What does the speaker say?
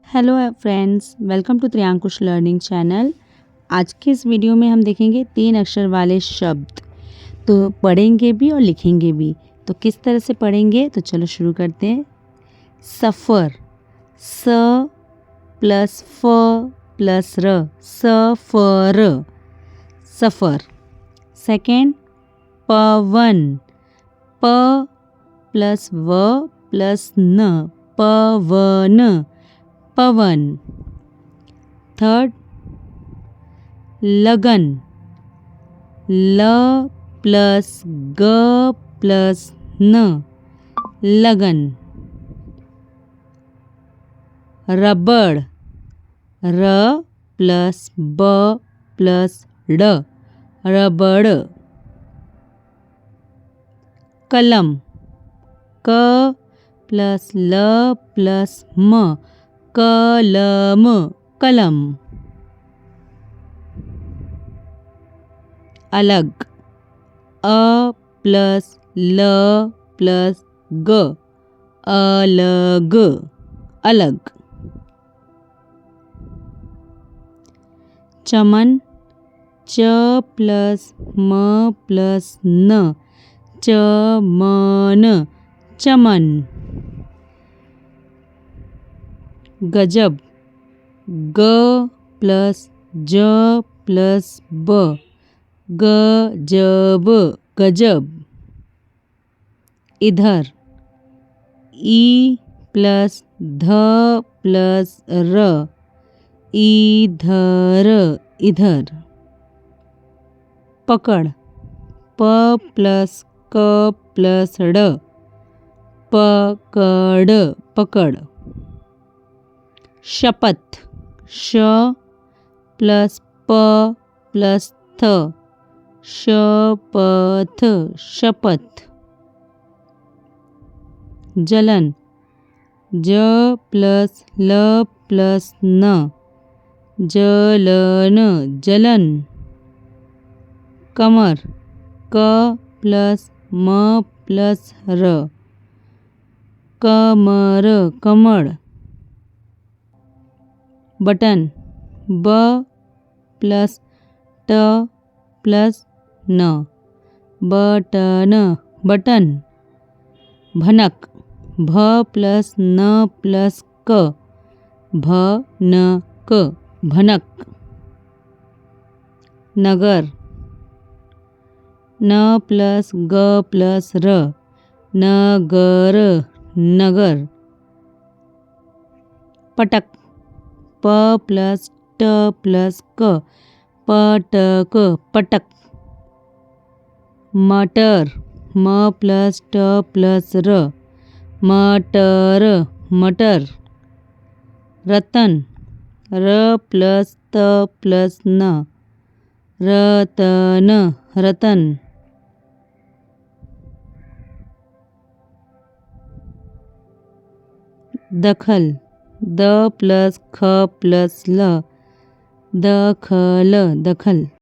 Hello friends, welcome to Triyankush learning channel. आज के इस वीडियो में हम देखेंगे 3 अक्षर वाले शब्द। तो पढ़ेंगे भी और लिखेंगे भी। तो किस तरह से पढ़ेंगे, तो चलो शुरू करते हैं। सफ़र, स प्लस फ प्लस र, सफ़र, सफ़र। सेकेंड, पवन, प प्लस व प्लस न, पवन, पवन। थर्ड, लगन, ल प्लस ग प्लस न, लगन। रबड़, र प्लस ब प्लस ड, रबड़। कलम, क प्लस ल प्लस म, कलम, कलम। अलग, अ प्लस ल प्लस ग, अलग, अलग। चमन, च प्लस म प्लस न, चमन, चमन। गजब, ग प्लस ज प्लस ब, गजब, गजब। इधर, ई प्लस ध प्लस र, इधर, इधर। पकड़, प प्लस क प्लस ड़, पकड़, पकड़। शपथ, श प्लस प प्लस थ, शपथ, शपथ। जलन, ज प्लस ल प्लस न, जलन, जलन। कमर, क प्लस म प्लस र, कमर, कमर। बटन, ब प्लस ट प्लस न, बटन, बटन। भनक, भ प्लस न प्लस क, भनक, भनक। नगर, न प्लस ग प्लस र, नगर, नगर। पटक, प प्लस ट प्लस क, पटक, पटक। मटर, म प्लस ट प्लस र, मटर, मटर। रतन, र प्लस त प्लस न, रतन, रतन। दखल, द प्लस ख प्लस ल, दखल, दखल।